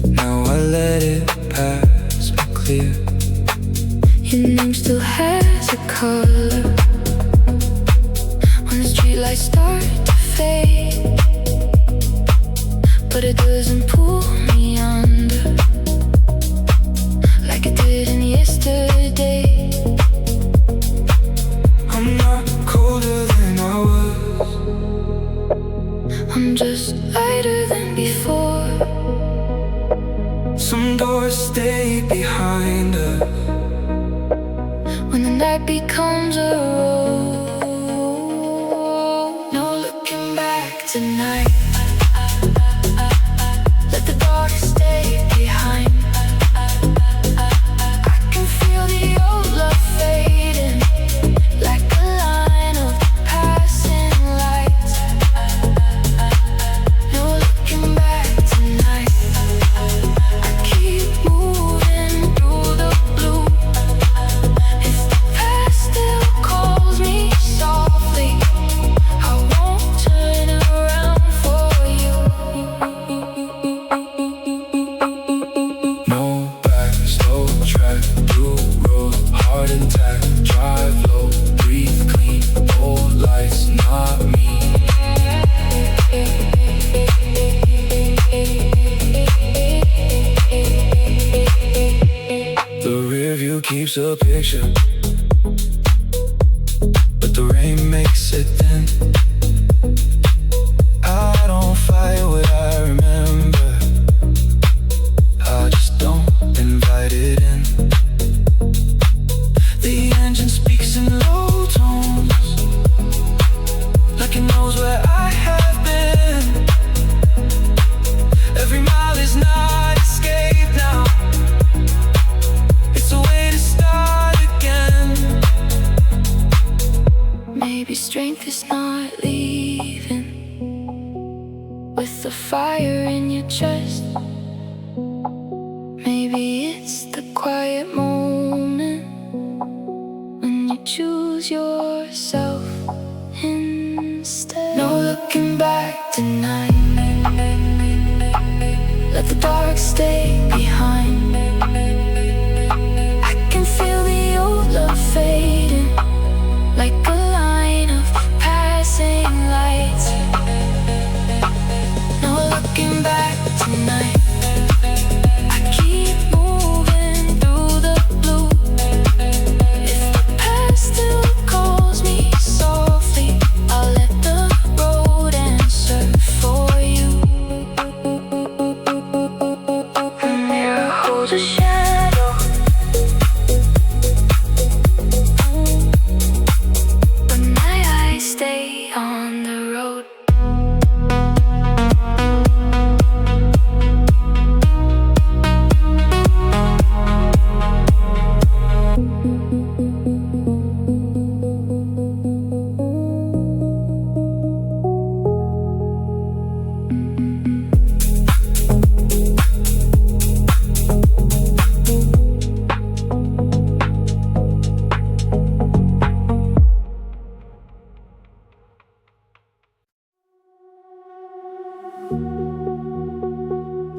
Now I let it pass me clear. Your name still has a color when the streetlights start to fade, but it doesn't pull me under like it didn't yesterday. I'm not colder than I was. I'm just lighter than before. Some doors stay behind us when the night becomes a road. No looking back tonight. Let the dark stay behind. I can feel the old love fading like a line of passing lights. No looking back tonight. I keep moving through the blue. If the past still calls me softly, I won't turn around for you. No back, slow track, blue road, heart intact. Drive low, breathe clean, old lights, not me. The rear view keeps a picture, but the rain makes it thin. I don't fight what I remember, I just don't invite it in. The engine speaks in low tones, like it knows where I have been. Every mile is not escape now. It's a way to start again. Maybe strength is not leaving with the fire in your chest. Maybe it's the quiet moment when you choose yourself instead. No looking back tonight. Let the dark stay behind. I can feel the old love fading like a line of passing lights. No looking back tonight. I keep moving through the blue. If the past still calls me softly, I'll let the road answer for you. The mirror holds a shadow, but my eyes stay on the road.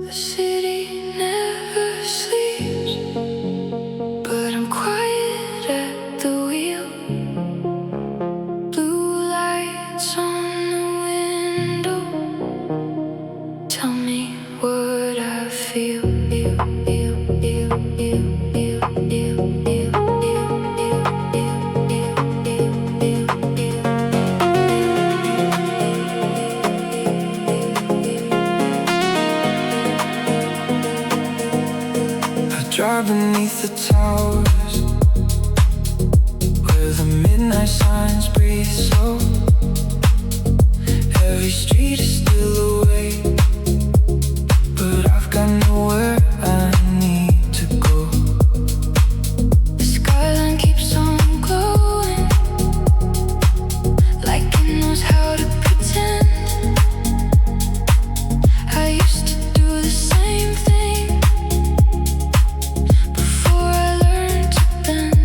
The city never sleeps, but I'm quiet at the wheel. Blue lights on the window tell me what I feel. Drive beneath the towers where the midnight signs breathe slow. Every street is still awake, but I've got nowhere I need to go. The skyline keeps on glowing like it knows how to pretend. I used to do the same thing before I learned to bend.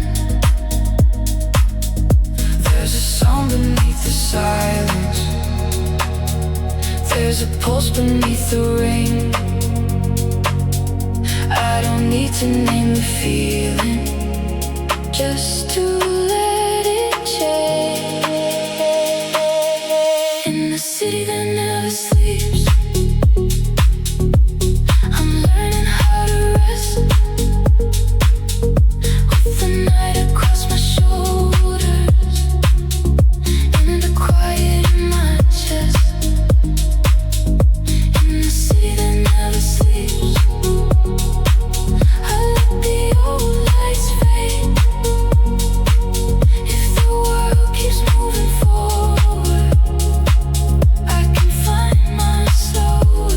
There's a pulse beneath the rain. I don't need to name the feeling, just to let it change. In the city that never sleeps, I'm learning how to rest, with the night across my shoulders and the quiet in my chest. In the city that never sleeps, I let the old lights fade. If the world keeps moving forward, I can find my soul.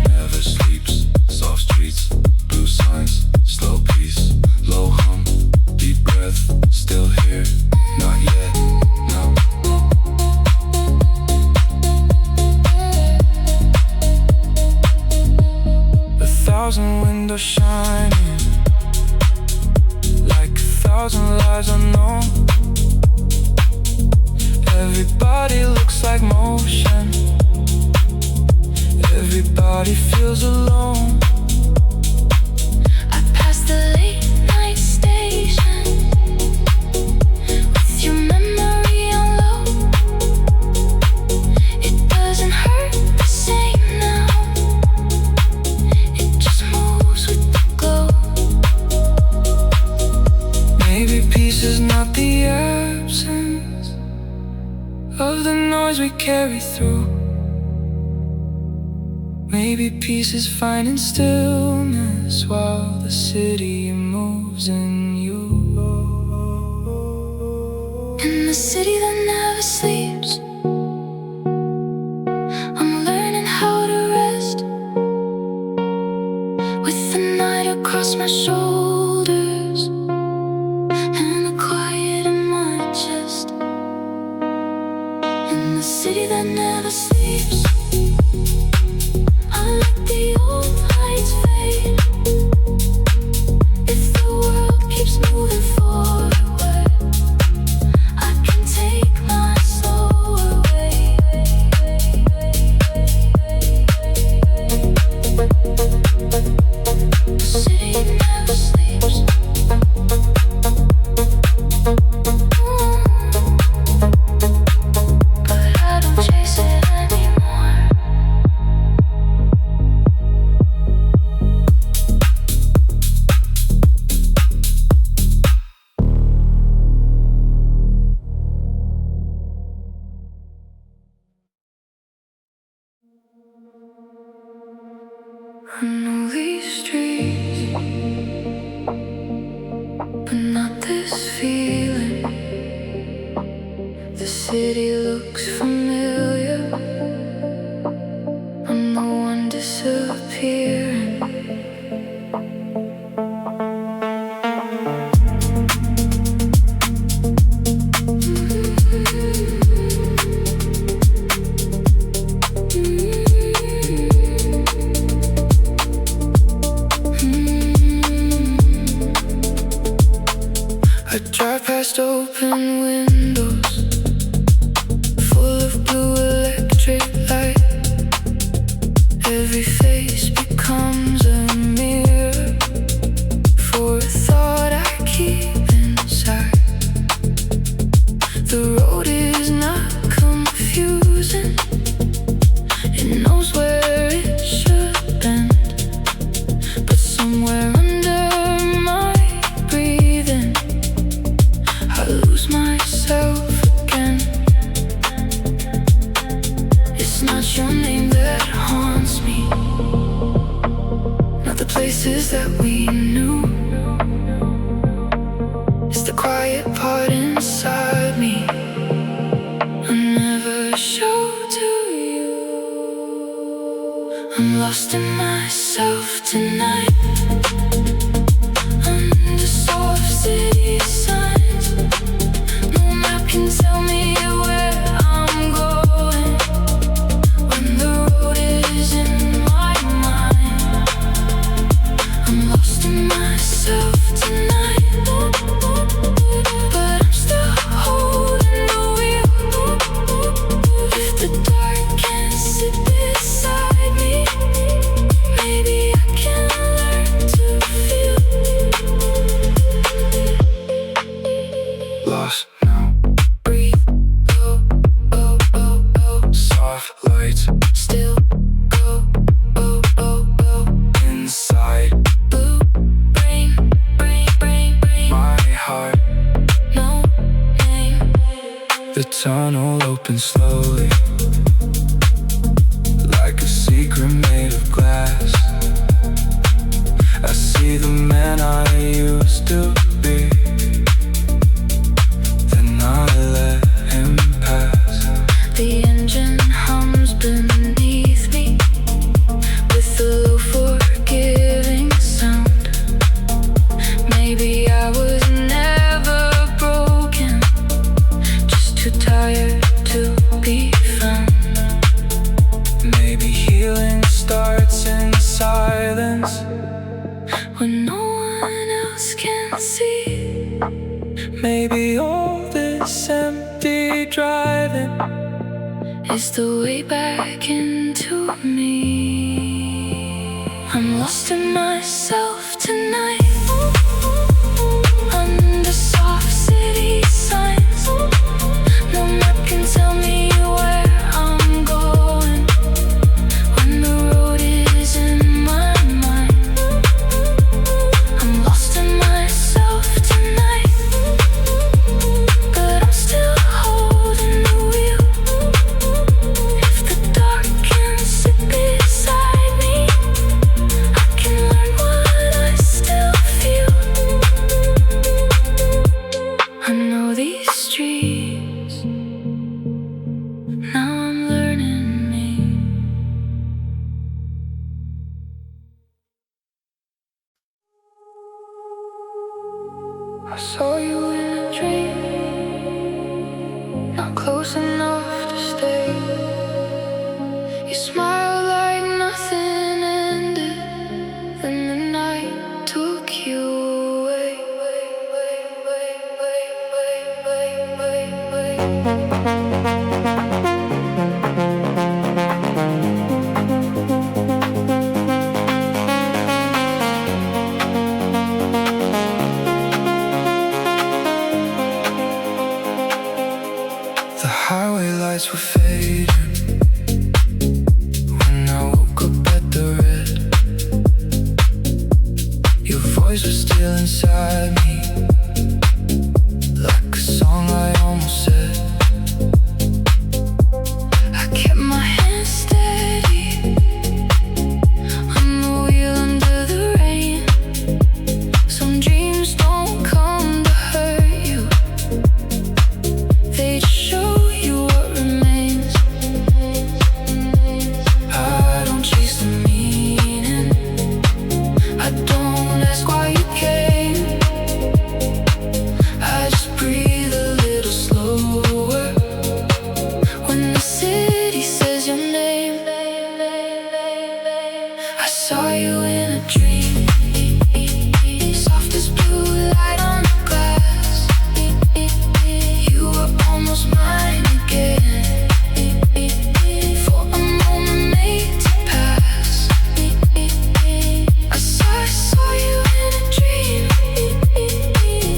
Never sleeps, soft streets, blue signs, slow peace, low hum, deep breath, still here, not yet, no. A thousand windows shining, like 1,000 lives unknown. Everybody looks like motion, everybody feels alone. I passed the late night station with your memory on low. It doesn't hurt the same now, it just moves with the glow. Maybe peace is not the absence of the noise we carry through. Maybe peace is finding stillness while the city moves in you. In the city that never sleeps, I'm learning how to rest, with the night across my shoulders and the quiet in my chest. In the city that never sleeps, I let the old lights fade. If the world keeps moving forward, I can take my soul away. The city never sleeps. But I don't chase it anymore. I know these streets, but not this feeling. The city looks familiar, I'm the one disappearing. I drive past open windows, full of blue electric light. Every face becomes a mirror for a thought I keep inside. The road is not confusing, it knows where it should bend, but somewhere under my breathing I lose myself can see. Maybe all this empty driving Is the way back into me. I'm lost in myself tonight, under soft city signs. No map can tell me where I'm going when the road is in my mind. I'm lost in myself tonight, but I'm still holding the wheel. If the dark can sit beside me, I can learn what I still feel. I know these streets, now I'm learning me. I saw you in a dream, not close enough to stay. You smiled like nothing ended, then the night took you away. The highway lights were fading when I woke up at the red. Your voice was still inside me, like a song I almost said. I kept my hands steady on the wheel under the rain. Some dreams don't come to hurt you, they just show you what remains. I don't chase the meaning, I don't ask why you came. I just breathe a little slower when the city says your name. I saw you in a dream, soft as blue light on the glass. You were almost mine again, for a moment made to pass. I saw you in a dream,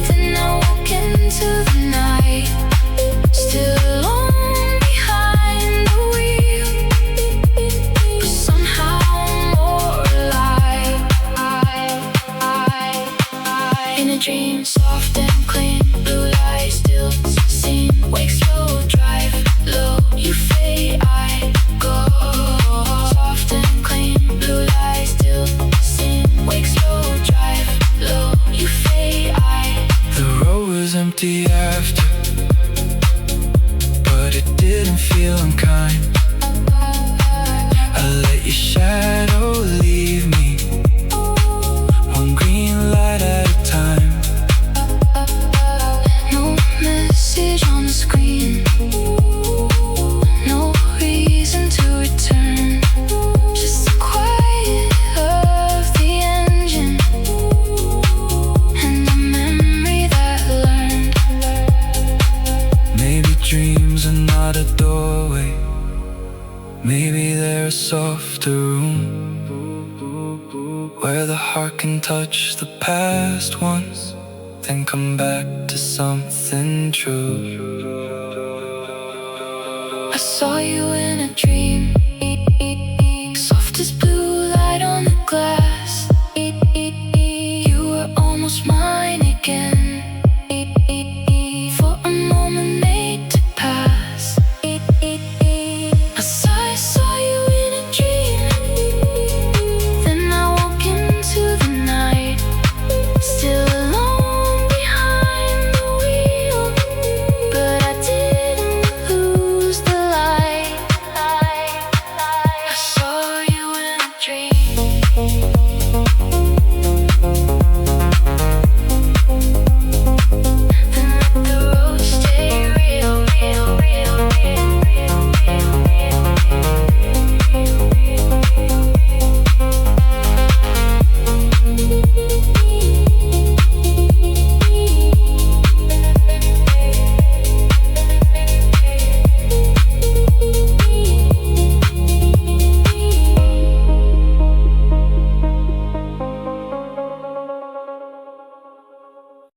then I woke into the night, still alone behind the wheel, but somehow more alive. In a dream, soft and clean, blue light still seen. Wake slow, drive low, you fade, I go. Soft and clean, blue light still seen. Wake slow, drive low, you fade, I. The road was empty after, but it didn't feel unkind. I let your shadow leave me, one green light at a time. No message on the screen, no reason to return, just the quiet of the engine and the memory that learned. Maybe dreams are not a doorway, maybe they're a softer room, where the heart can touch the past once, then come back to something true. I saw you in a dream, soft as blue light on the glass. You were almost mine again,